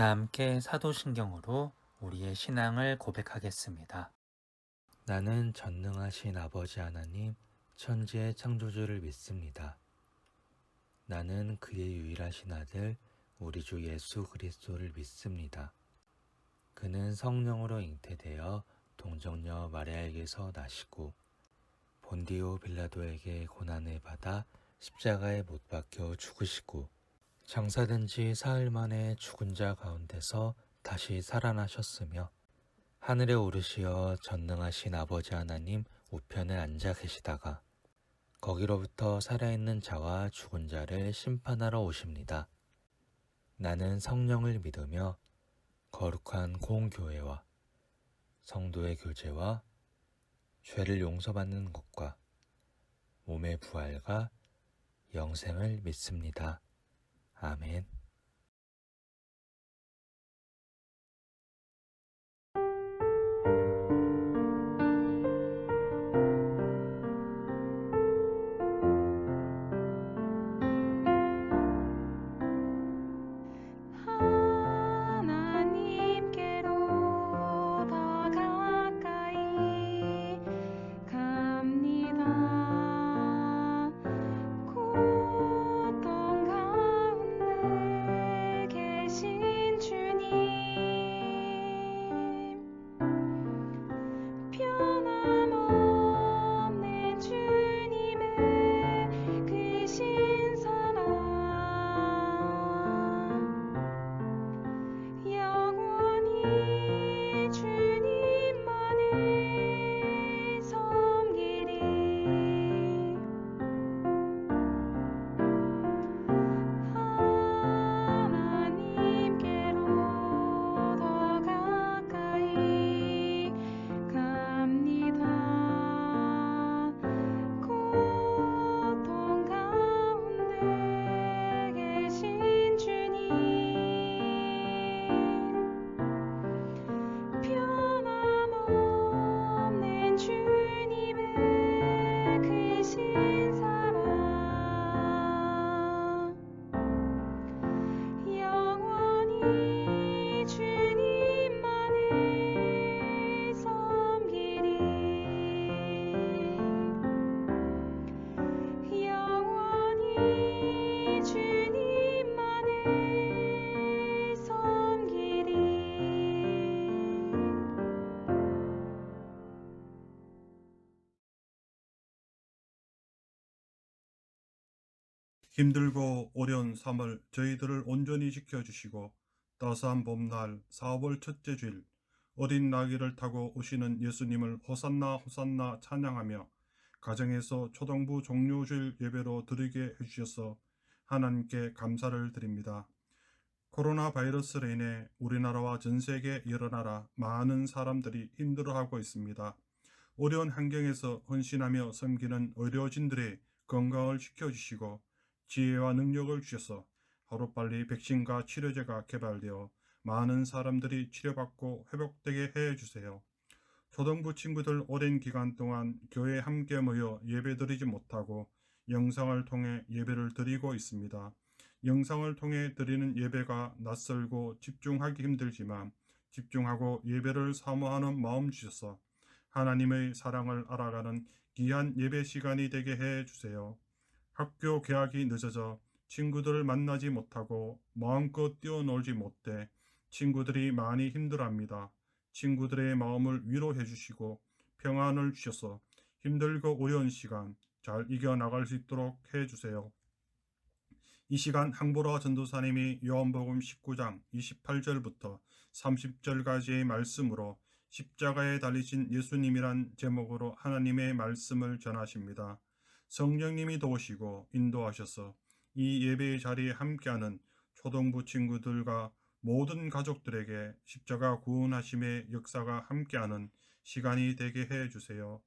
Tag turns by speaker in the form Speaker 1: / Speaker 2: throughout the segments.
Speaker 1: 다 함께 사도신경으로 우리의 신앙을 고백하겠습니다. 나는 전능하신 아버지 하나님, 천지의 창조주를 믿습니다. 나는 그의 유일하신 아들, 우리 주 예수 그리스도를 믿습니다. 그는 성령으로 잉태되어 동정녀 마리아에게서 나시고 본디오 빌라도에게 고난을 받아 십자가에 못 박혀 죽으시고 장사된 지 사흘 만에 죽은 자 가운데서 다시 살아나셨으며 하늘에 오르시어 전능하신 아버지 하나님 우편에 앉아 계시다가 거기로부터 살아있는 자와 죽은 자를 심판하러 오십니다. 나는 성령을 믿으며 거룩한 공교회와 성도의 교제와 죄를 용서받는 것과 몸의 부활과 영생을 믿습니다. 아멘.
Speaker 2: 하나님께로 더 가까이 갑니다. 고통 가운데 계신 주님, 변함없는 주님의 크신 사랑, 영원히 주님만을 섬기리. 하나님께로 더 가까이 갑니다. 고통 가운데 계신 주님, 변함없는 주님의 크신 사랑, 영원히 주님만을 섬기리. 영원히 주님만을 섬기리.
Speaker 3: 힘들고 어려운 3월 저희들을 온전히 지켜주시고 따스한 봄날 4월 첫째 주일 어린 나귀를 타고 오시는 예수님을 호산나 호산나 찬양하며 가정에서 초등부 종료주일 예배로 드리게 해주셔서 하나님께 감사를 드립니다. 코로나 바이러스로 인해 우리나라와 전 세계 여러 나라 많은 사람들이 힘들어하고 있습니다. 어려운 환경에서 헌신하며 섬기는 의료진들의 건강을 지켜주시고 지혜와 능력을 주셔서 하루빨리 백신과 치료제가 개발되어 많은 사람들이 치료받고 회복되게 해주세요. 초등부 친구들 오랜 기간 동안 교회에 함께 모여 예배드리지 못하고 영상을 통해 예배를 드리고 있습니다. 영상을 통해 드리는 예배가 낯설고 집중하기 힘들지만 집중하고 예배를 사모하는 마음 주셔서 하나님의 사랑을 알아가는 귀한 예배 시간이 되게 해주세요. 학교 개학이 늦어져 친구들을 만나지 못하고 마음껏 뛰어놀지 못해 친구들이 많이 힘들어합니다. 친구들의 마음을 위로해 주시고 평안을 주셔서 힘들고 어려운 시간 잘 이겨나갈 수 있도록 해주세요. 이 시간 항보라 전도사님이 요한복음 19장 28절부터 30절까지의 말씀으로 십자가에 달리신 예수님이란 제목으로 하나님의 말씀을 전하십니다. 성령님이 도우시고 인도하셔서 이 예배의 자리에 함께하는 초등부 친구들과 모든 가족들에게 십자가 구원하심의 역사가 함께하는 시간이 되게 해주세요.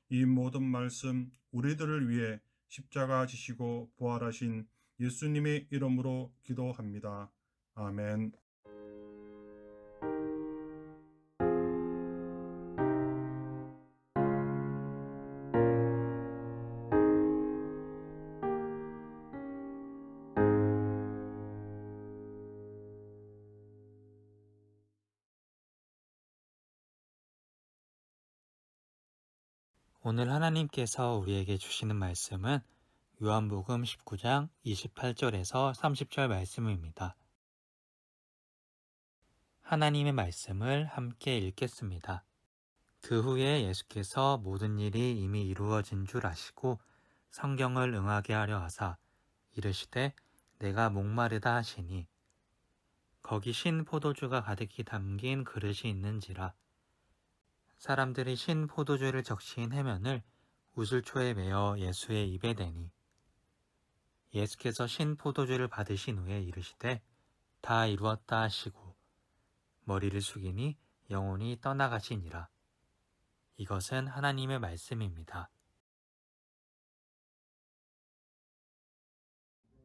Speaker 3: 이 모든 말씀 우리들을 위해 십자가 지시고 부활하신 예수님의 이름으로 기도합니다. 아멘.
Speaker 1: 오늘 하나님께서 우리에게 주시는 말씀은 요한복음 19장 28절에서 30절 말씀입니다. 하나님의 말씀을 함께 읽겠습니다. 그 후에 예수께서 모든 일이 이미 이루어진 줄 아시고 성경을 응하게 하려 하사 이르시되 내가 목마르다 하시니 거기 신 포도주가 가득히 담긴 그릇이 있는지라 사람들이 신 포도주를 적신 해면을 우슬초에 메어 예수의 입에 대니 예수께서 신 포도주를 받으신 후에 이르시되 다 이루었다 하시고 머리를 숙이니 영혼이 떠나가시니라. 이것은 하나님의 말씀입니다.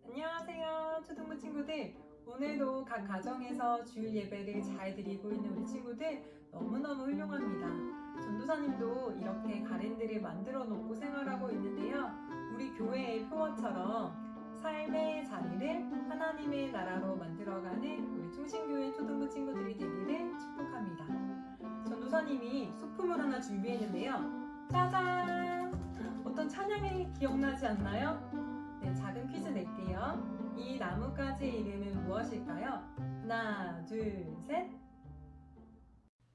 Speaker 4: 안녕하세요, 초등부 친구들. 오늘도 각 가정에서 주일 예배를 잘 드리고 있는 우리 친구들 너무너무 훌륭합니다. 전도사님도 이렇게 가랜드를 만들어 놓고 생활하고 있는데요. 우리 교회의 표어처럼 삶의 자리를 하나님의 나라로 만들어가는 우리 충신교회 초등부 친구들이 되기를 축복합니다. 전도사님이 소품을 하나 준비했는데요. 짜잔! 어떤 찬양이 기억나지 않나요? 네, 작은 퀴즈 낼게요. 이 나뭇가지의 이름은 무엇일까요? 하나, 둘, 셋.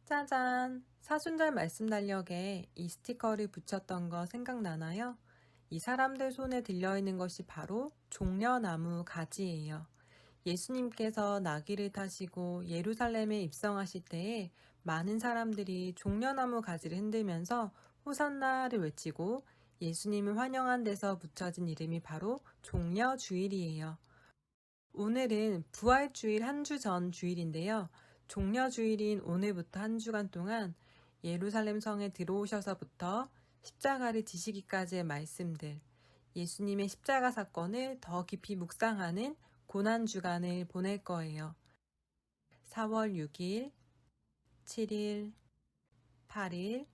Speaker 4: 짜잔! 사순절 말씀 달력에 이 스티커를 붙였던 거 생각나나요? 이 사람들 손에 들려있는 것이 바로 종려나무 가지예요. 예수님께서 나귀를 타시고 예루살렘에 입성하실 때에 많은 사람들이 종려나무 가지를 흔들면서 호산나를 외치고 예수님을 환영한 데서 붙여진 이름이 바로 종려주일이에요. 오늘은 부활주일 한 주 전 주일인데요. 종려주일인 오늘부터 한 주간 동안 예루살렘 성에 들어오셔서부터 십자가를 지시기까지의 말씀들, 예수님의 십자가 사건을 더 깊이 묵상하는 고난주간을 보낼 거예요. 4월 6일, 7일, 8일,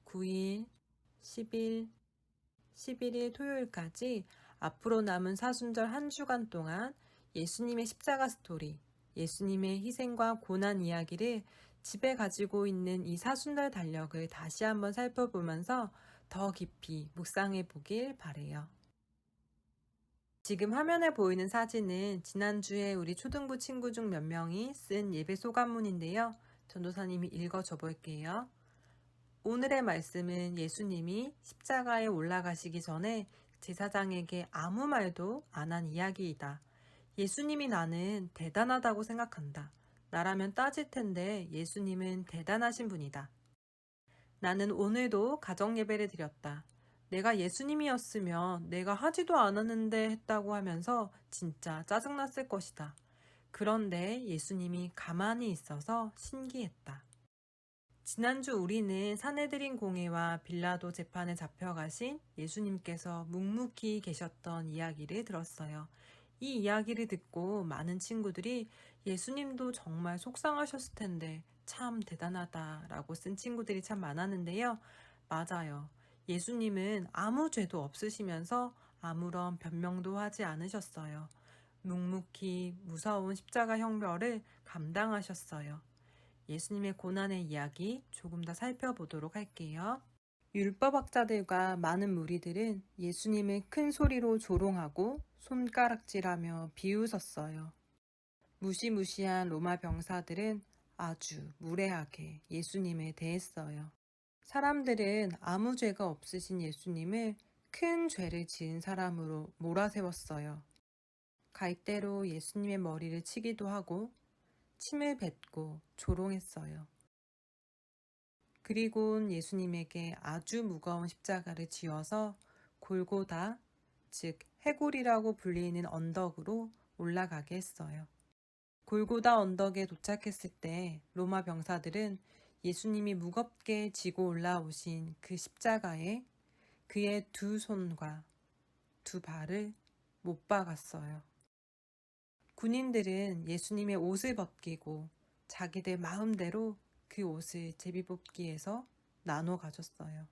Speaker 4: 9일, 10일, 11일 토요일까지 앞으로 남은 사순절 한 주간 동안 예수님의 십자가 스토리, 예수님의 희생과 고난 이야기를 집에 가지고 있는 이 사순절 달력을 다시 한번 살펴보면서 더 깊이 묵상해 보길 바래요. 지금 화면에 보이는 사진은 지난주에 우리 초등부 친구 중 몇 명이 쓴 예배 소감문인데요. 전도사님이 읽어줘 볼게요. 오늘의 말씀은 예수님이 십자가에 올라가시기 전에 제사장에게 아무 말도 안 한 이야기이다. 예수님이 나는 대단하다고 생각한다. 나라면 따질 텐데 예수님은 대단하신 분이다. 나는 오늘도 가정 예배를 드렸다. 내가 예수님이었으면 내가 하지도 않았는데 했다고 하면서 진짜 짜증났을 것이다. 그런데 예수님이 가만히 있어서 신기했다. 지난주 우리는 사내들인 공회와 빌라도 재판에 잡혀가신 예수님께서 묵묵히 계셨던 이야기를 들었어요. 이 이야기를 듣고 많은 친구들이 예수님도 정말 속상하셨을 텐데 참 대단하다라고 쓴 친구들이 참 많았는데요. 맞아요. 예수님은 아무 죄도 없으시면서 아무런 변명도 하지 않으셨어요. 묵묵히 무서운 십자가 형벌을 감당하셨어요. 예수님의 고난의 이야기 조금 더 살펴보도록 할게요. 율법학자들과 많은 무리들은 예수님을 큰 소리로 조롱하고 손가락질하며 비웃었어요. 무시무시한 로마 병사들은 아주 무례하게 예수님에 대했어요. 사람들은 아무 죄가 없으신 예수님을 큰 죄를 지은 사람으로 몰아세웠어요. 갈대로 예수님의 머리를 치기도 하고 침을 뱉고 조롱했어요. 그리곤 예수님에게 아주 무거운 십자가를 지어서 골고다, 즉 해골이라고 불리는 언덕으로 올라가게 했어요. 골고다 언덕에 도착했을 때 로마 병사들은 예수님이 무겁게 지고 올라오신 그 십자가에 그의 두 손과 두 발을 못 박았어요. 군인들은 예수님의 옷을 벗기고 자기들 마음대로 그 옷을 제비뽑기에서 나눠 가졌어요.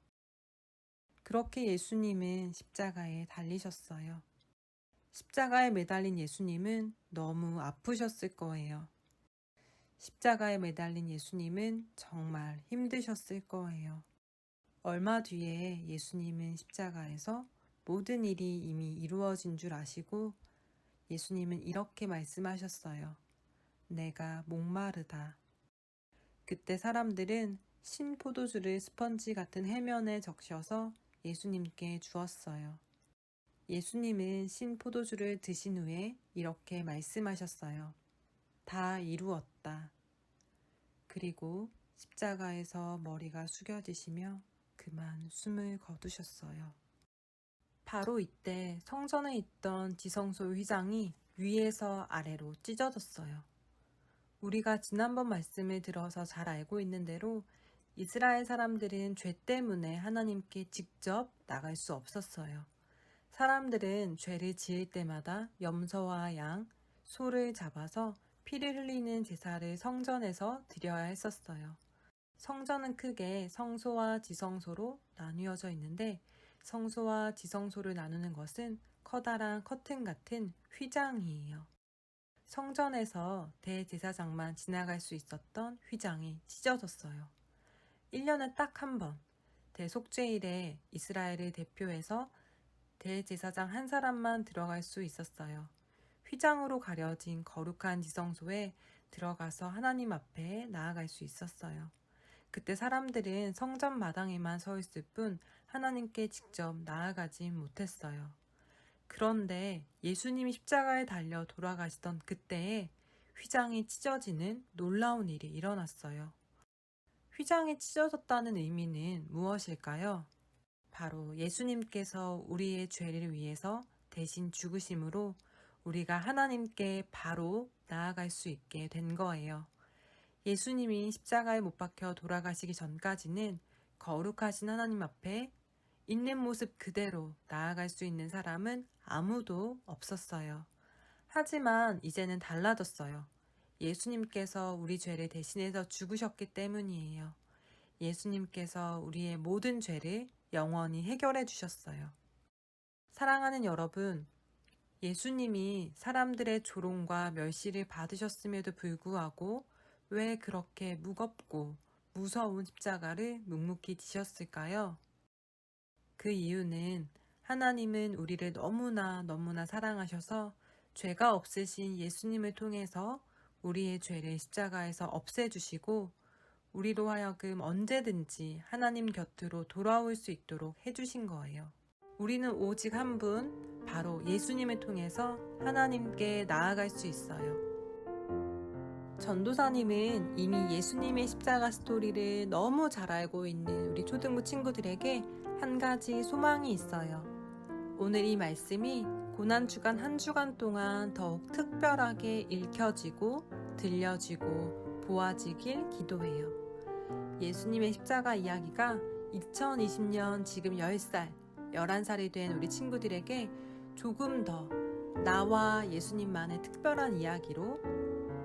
Speaker 4: 그렇게 예수님은 십자가에 달리셨어요. 십자가에 매달린 예수님은 너무 아프셨을 거예요. 십자가에 매달린 예수님은 정말 힘드셨을 거예요.
Speaker 5: 얼마 뒤에 예수님은 십자가에서 모든 일이 이미 이루어진 줄 아시고 예수님은 이렇게 말씀하셨어요. 내가 목마르다. 그때 사람들은 신 포도주를 스펀지 같은 해면에 적셔서 예수님께 주었어요. 예수님은 신 포도주를 드신 후에 이렇게 말씀하셨어요. 다 이루었다. 그리고 십자가에서 머리가 숙여지시며 그만 숨을 거두셨어요. 바로 이때 성전에 있던 지성소 휘장이 위에서 아래로 찢어졌어요. 우리가 지난번 말씀을 들어서 잘 알고 있는 대로 이스라엘 사람들은 죄 때문에 하나님께 직접 나갈 수 없었어요. 사람들은 죄를 지을 때마다 염소와 양, 소를 잡아서 피를 흘리는 제사를 성전에서 드려야 했었어요. 성전은 크게 성소와 지성소로 나뉘어져 있는데 성소와 지성소를 나누는 것은 커다란 커튼 같은 휘장이에요. 성전에서 대제사장만 지나갈 수 있었던 휘장이 찢어졌어요. 1년에 딱 한 번, 대속죄일에 이스라엘을 대표해서 대제사장 한 사람만 들어갈 수 있었어요. 휘장으로 가려진 거룩한 지성소에 들어가서 하나님 앞에 나아갈 수 있었어요. 그때 사람들은 성전 마당에만 서 있을 뿐 하나님께 직접 나아가진 못했어요. 그런데 예수님이 십자가에 달려 돌아가시던 그때에 휘장이 찢어지는 놀라운 일이 일어났어요. 휘장이 찢어졌다는 의미는 무엇일까요? 바로 예수님께서 우리의 죄를 위해서 대신 죽으심으로 우리가 하나님께 바로 나아갈 수 있게 된 거예요. 예수님이 십자가에 못 박혀 돌아가시기 전까지는 거룩하신 하나님 앞에 있는 모습 그대로 나아갈 수 있는 사람은 아무도 없었어요. 하지만 이제는 달라졌어요. 예수님께서 우리 죄를 대신해서 죽으셨기 때문이에요. 예수님께서 우리의 모든 죄를 영원히 해결해 주셨어요. 사랑하는 여러분, 예수님이 사람들의 조롱과 멸시를 받으셨음에도 불구하고 왜 그렇게 무겁고 무서운 십자가를 묵묵히 지셨을까요? 그 이유는 하나님은 우리를 너무나 사랑하셔서 죄가 없으신 예수님을 통해서 우리의 죄를 십자가에서 없애주시고 우리로 하여금 언제든지 하나님 곁으로 돌아올 수 있도록 해주신 거예요. 우리는 오직 한 분, 바로 예수님을 통해서 하나님께 나아갈 수 있어요. 전도사님은 이미 예수님의 십자가 스토리를 너무 잘 알고 있는 우리 초등부 친구들에게 한 가지 소망이 있어요. 오늘 이 말씀이 고난주간 한 주간 동안 더욱 특별하게 읽혀지고 들려지고 보아지길 기도해요. 예수님의 십자가 이야기가 2020년 지금 10살, 11살이 된 우리 친구들에게 조금 더 나와 예수님만의 특별한 이야기로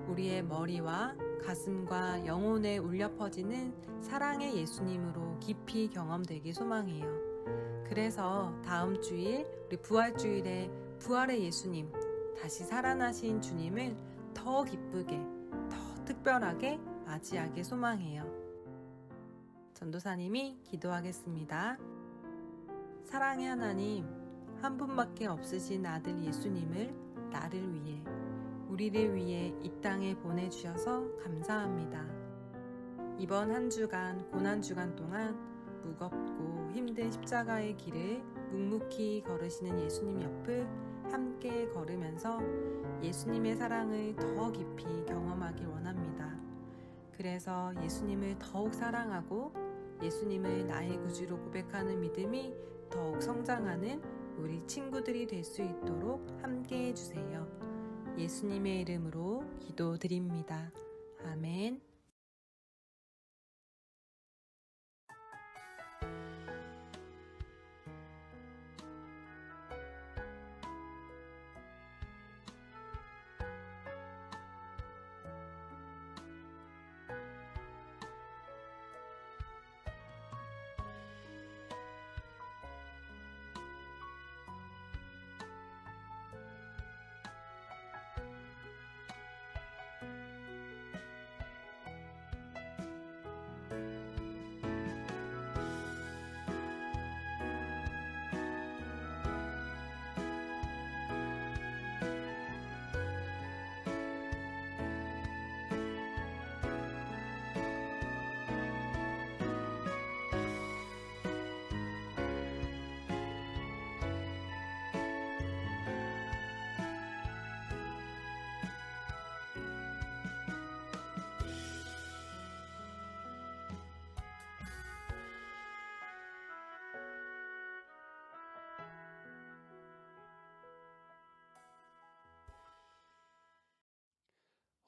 Speaker 5: 우리의 머리와 가슴과 영혼에 울려 퍼지는 사랑의 예수님으로 깊이 경험되길 소망해요. 그래서 다음 주일 우리 부활주일에 부활의 예수님, 다시 살아나신 주님을 더 기쁘게, 더 특별하게 맞이하길 소망해요. 전도사님이 기도하겠습니다. 사랑의 하나님, 한 분밖에 없으신 아들 예수님을 나를 위해, 우리를 위해 이 땅에 보내주셔서 감사합니다. 이번 한 주간, 고난주간 동안 무겁고 힘든 십자가의 길을 묵묵히 걸으시는 예수님 옆을 함께 걸으면서 예수님의 사랑을 더 깊이 경험하길 원합니다. 그래서 예수님을 더욱 사랑하고 예수님을 나의 구주로 고백하는 믿음이 더욱 성장하는 우리 친구들이 될 수 있도록 함께 해주세요. 예수님의 이름으로 기도드립니다. 아멘.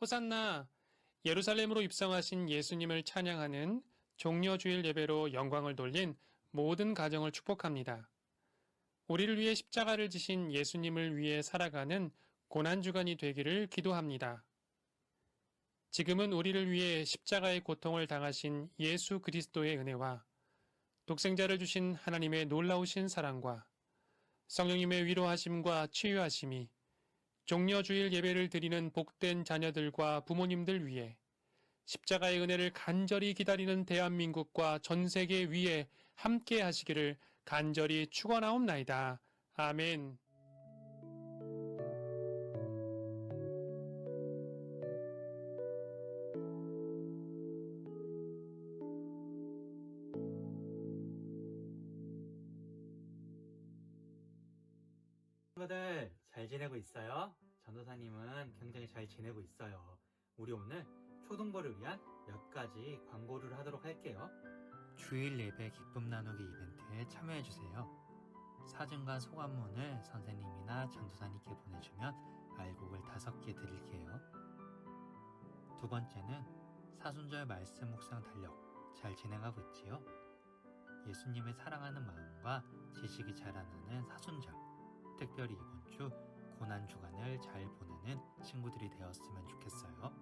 Speaker 6: 호산나, 예루살렘으로 입성하신 예수님을 찬양하는 종려주일 예배로 영광을 돌린 모든 가정을 축복합니다. 우리를 위해 십자가를 지신 예수님을 위해 살아가는 고난주간이 되기를 기도합니다. 지금은 우리를 위해 십자가의 고통을 당하신 예수 그리스도의 은혜와 독생자를 주신 하나님의 놀라우신 사랑과 성령님의 위로하심과 치유하심이 종려주일 예배를 드리는 복된 자녀들과 부모님들 위해 십자가의 은혜를 간절히 기다리는 대한민국과 전 세계 위에 함께 하시기를 간절히 축원하옵나이다. 아멘.
Speaker 1: 친구들 잘 지내고 있어요? 전도사님은 굉장히 잘 지내고 있어요. 우리 오늘 초등부를 위한 몇 가지 광고를 하도록 할게요. 주일 예배 기쁨 나누기 이벤트에 참여해주세요. 사진과 소감문을 선생님이나 전도사님께 보내주면 알곡을 5개 드릴게요. 두 번째는 사순절 말씀 묵상 달력 잘 진행하고 있지요? 예수님을 사랑하는 마음과 지식이 자라나는 사순절, 특별히 이번 주 고난주간을 잘 보내는 친구들이 되었으면 좋겠어요.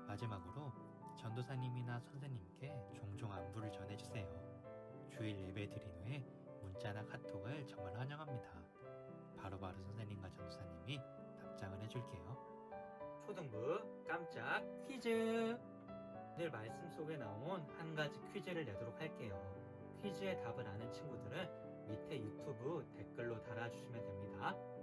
Speaker 1: 마지막으로 전도사님이나 선생님께 종종 안부를 전해주세요. 주일 예배 드린 후에 문자나 카톡을 정말 환영합니다. 바로바로 선생님과 전도사님이 답장을 해줄게요. 초등부 깜짝 퀴즈! 오늘 말씀 속에 나온 한 가지 퀴즈를 내도록 할게요. 퀴즈의 답을 아는 친구들은 밑에 유튜브 댓글로 달아주시면 됩니다.